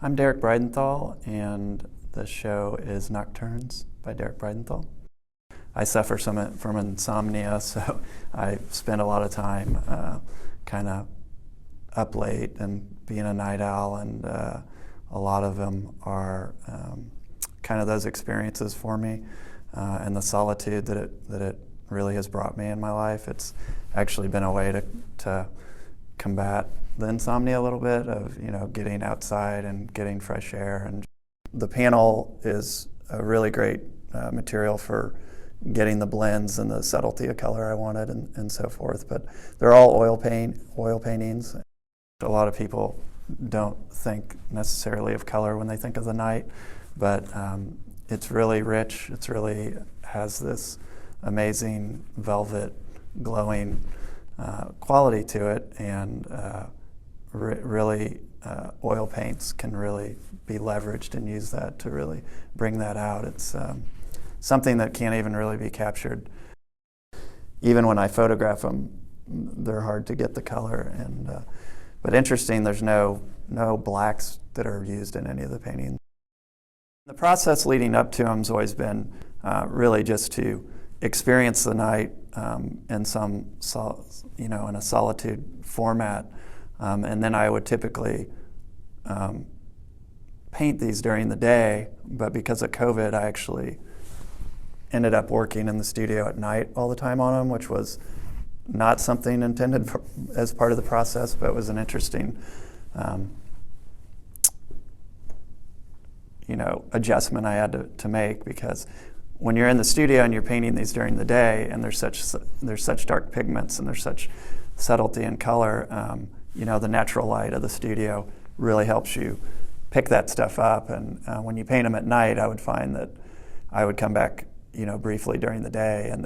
I'm Derrick Breidenthal, and the show is Nocturnes by Derrick Breidenthal. I suffer from insomnia, so I spend a lot of time kind of up late and being a night owl, and a lot of them are kind of those experiences for me, and the solitude that it really has brought me in my life. It's actually been a way to combat the insomnia a little bit of, getting outside and getting fresh air. And the panel is a really great material for getting the blends and the subtlety of color I wanted and so forth. But they're all oil paintings. A lot of people don't think necessarily of color when they think of the night, but it's really rich. It's really has this amazing velvet glowing quality to it, and really oil paints can really be leveraged and use that to really bring that out. It's something that can't even really be captured. Even when I photograph them, they're hard to get the color. But interesting, there's no blacks that are used in any of the paintings. The process leading up to them has always been really just to experience the night in some, in a solitude format, and then I would typically paint these during the day. But because of COVID, I actually ended up working in the studio at night all the time on them, which was not something intended as part of the process, but it was an interesting adjustment I had to make, because when you're in the studio and you're painting these during the day, and there's such dark pigments and there's such subtlety in color, the natural light of the studio really helps you pick that stuff up. And when you paint them at night, I would find that I would come back briefly during the day, and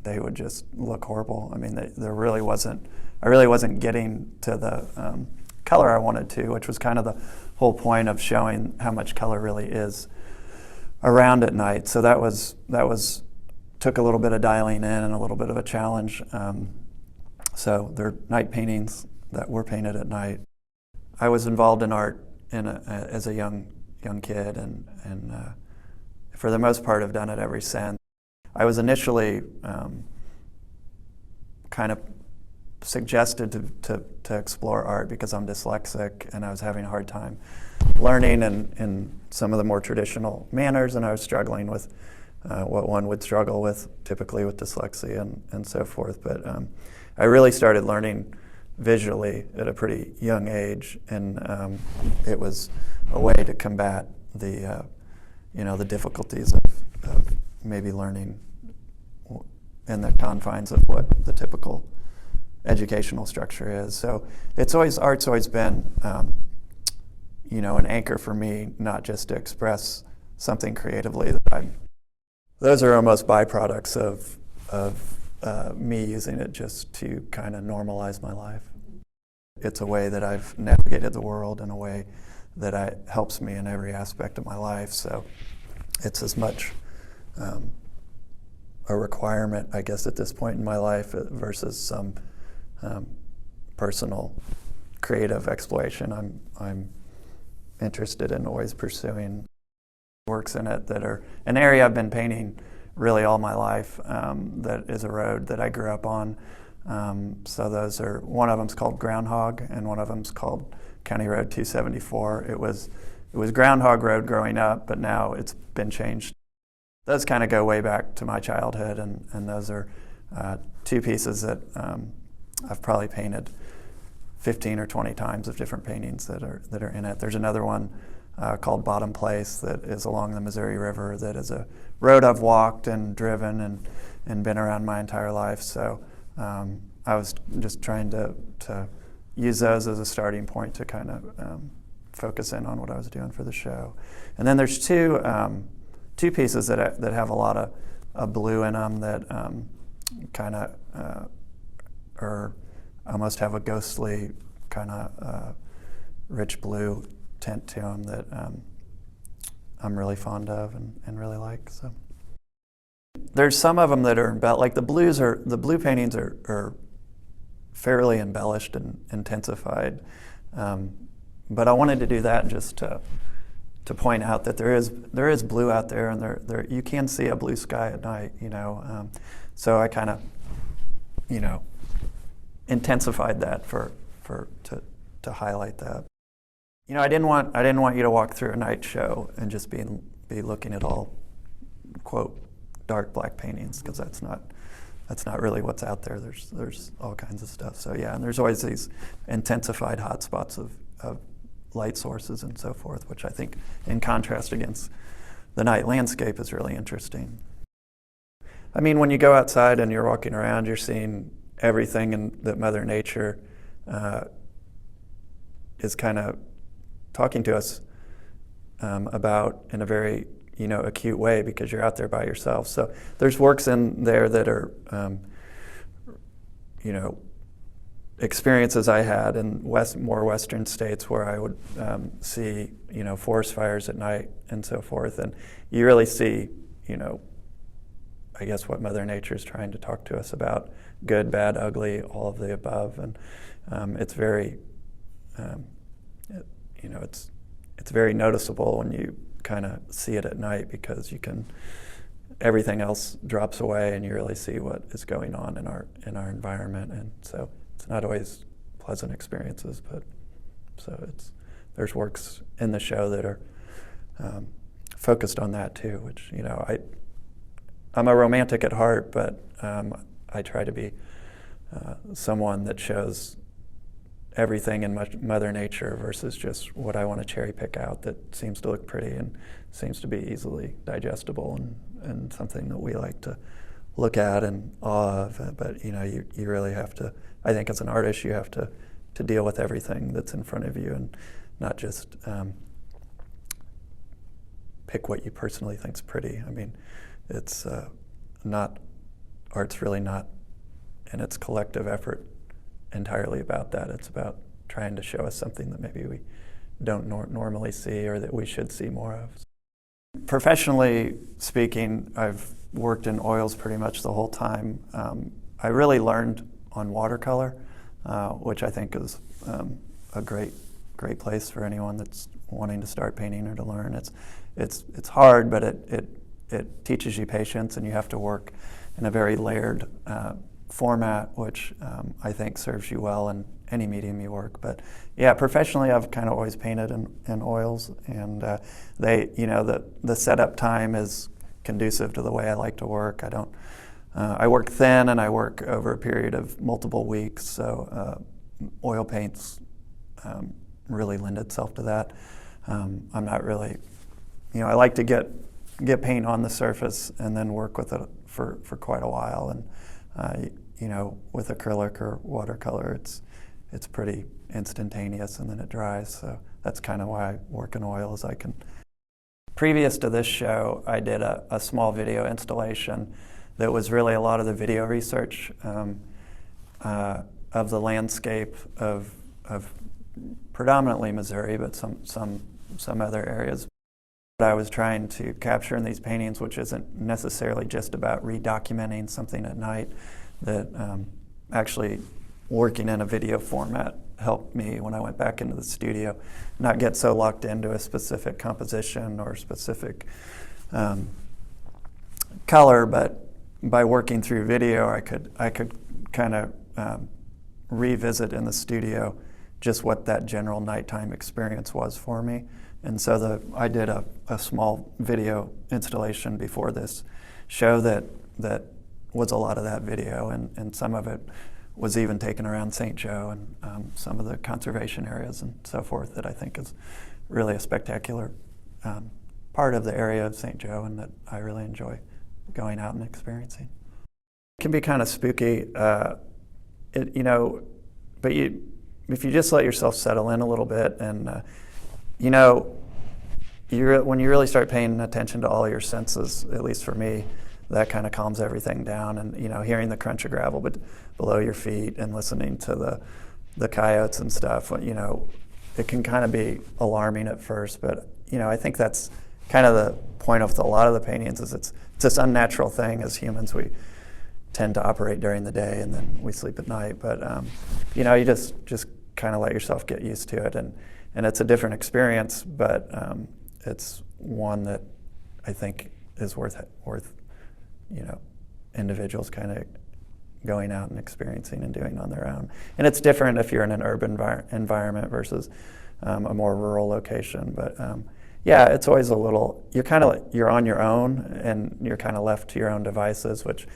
they would just look horrible. I mean, I really wasn't getting to the color I wanted to, which was kind of the whole point of showing how much color really is around at night. So that took a little bit of dialing in and a little bit of a challenge. So they're night paintings that were painted at night. I was involved in art as a young kid, and for the most part, I've done it ever since. I was initially kind of suggested to explore art because I'm dyslexic, and I was having a hard time learning in some of the more traditional manners, and I was struggling with what one would struggle with typically with dyslexia and so forth. But I really started learning visually at a pretty young age, and it was a way to combat the the difficulties of maybe learning in the confines of what the typical educational structure is. So art's always been an anchor for me, not just to express something creatively. Those are almost byproducts of me using it just to kind of normalize my life. It's a way that I've navigated the world in a way that helps me in every aspect of my life. So it's as much a requirement, I guess, at this point in my life versus some personal creative exploration I'm interested in always pursuing. Works in it that are an area I've been painting really all my life, that is a road that I grew up on. So one of them's called Groundhog, and one of them's called County Road 274. It was Groundhog Road growing up, but now it's been changed. Those kind of go way back to my childhood, and those are two pieces that I've probably painted 15 or 20 times of different paintings that are in it. There's another one called Bottom Place that is along the Missouri River, that is a road I've walked and driven and been around my entire life. So I was just trying to use those as a starting point to kind of focus in on what I was doing for the show. And then there's two pieces that have a lot of blue in them that kind of almost have a ghostly kind of rich blue tint to them that I'm really fond of and really like. So there's some of them that are like the blue paintings are fairly embellished and intensified, but I wanted to do that just to point out that there is blue out there, and there you can see a blue sky at night, so I kind of, intensified that to highlight that. I didn't want you to walk through a night show and just be looking at all, quote, dark black paintings, because that's not really what's out there. There's all kinds of stuff. So yeah, and there's always these intensified hotspots of light sources and so forth, which I think, in contrast against the night landscape, is really interesting. I mean, when you go outside and you're walking around, you're seeing everything that Mother Nature is kind of talking to us about in a very acute way, because you're out there by yourself. So there's works in there that are experiences I had in more western states, where I would see forest fires at night and so forth, and you really see I guess what Mother Nature is trying to talk to us about: good, bad, ugly, all of the above. And it's very it's very noticeable when you kind of see it at night, because everything else drops away and you really see what is going on in our environment. And so it's not always pleasant experiences, but there's works in the show that are focused on that too, which I'm a romantic at heart, but I try to be someone that shows everything in Mother Nature versus just what I want to cherry pick out that seems to look pretty and seems to be easily digestible and something that we like to look at and awe of. But you really have to, I think as an artist, you have to deal with everything that's in front of you, and not just pick what you personally think's pretty. I mean, it's art's really not in its collective effort entirely about that. It's about trying to show us something that maybe we don't normally see, or that we should see more of. Professionally speaking, I've worked in oils pretty much the whole time. I really learned on watercolor, which I think is a great place for anyone that's wanting to start painting or to learn. It's hard, but it teaches you patience, and you have to work in a very layered format, which I think serves you well in any medium you work. But yeah, professionally, I've kind of always painted in oils, and the setup time is conducive to the way I like to work. I work thin, and I work over a period of multiple weeks, so oil paints really lend itself to that. I'm not really, I like to get paint on the surface and then work with it for quite a while. And with acrylic or watercolor, it's pretty instantaneous, and then it dries. So that's kind of why I work in oil, as I can. Previous to this show, I did a small video installation that was really a lot of the video research of the landscape of predominantly Missouri, but some other areas. I was trying to capture in these paintings, which isn't necessarily just about redocumenting something at night, that actually working in a video format helped me when I went back into the studio not get so locked into a specific composition or specific color, but by working through video, I could kind of revisit in the studio just what that general nighttime experience was for me. And so I did a small video installation before this show that was a lot of that video, and some of it was even taken around St. Joe and some of the conservation areas and so forth, that I think is really a spectacular part of the area of St. Joe, and that I really enjoy going out and experiencing. It can be kind of spooky, but if you just let yourself settle in a little bit, and when you really start paying attention to all your senses, at least for me, that kind of calms everything down. And hearing the crunch of gravel below your feet and listening to the coyotes and stuff, it can kind of be alarming at first. But I think that's kind of the point of a lot of the paintings, is it's this unnatural thing. As humans, we tend to operate during the day and then we sleep at night. But you just kind of let yourself get used to it. And and it's a different experience, but it's one that I think is worth individuals kind of going out and experiencing and doing on their own. And it's different if you're in an urban environment versus a more rural location. But yeah, it's always a little, you're on your own and you're kind of left to your own devices, which,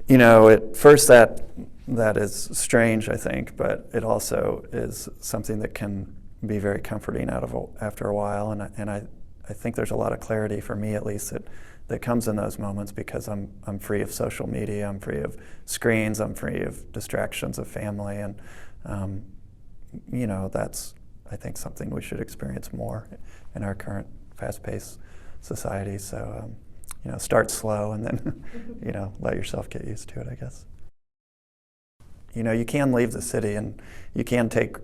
at first that is strange, I think, but it also is something that can be very comforting after a while. And I think there's a lot of clarity, for me at least, that comes in those moments, because I'm free of social media, I'm free of screens, I'm free of distractions of family, and that's, I think, something we should experience more in our current fast-paced society. So start slow and then let yourself get used to it, I guess. You can leave the city and you can take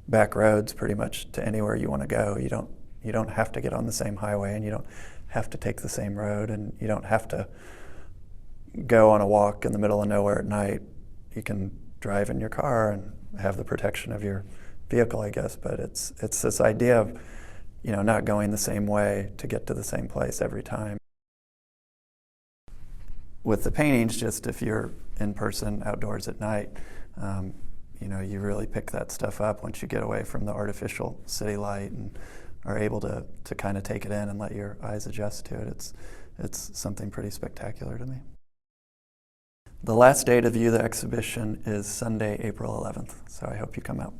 back roads pretty much to anywhere you want to go. You don't have to get on the same highway, and you don't have to take the same road, and you don't have to go on a walk in the middle of nowhere at night. You can drive in your car and have the protection of your vehicle, I guess. But it's this idea of not going the same way to get to the same place every time. With the paintings, just if you're in person outdoors at night, you really pick that stuff up once you get away from the artificial city light and are able to kind of take it in and let your eyes adjust to it. It's something pretty spectacular to me. The last day to view the exhibition is Sunday, April 11th, so I hope you come out.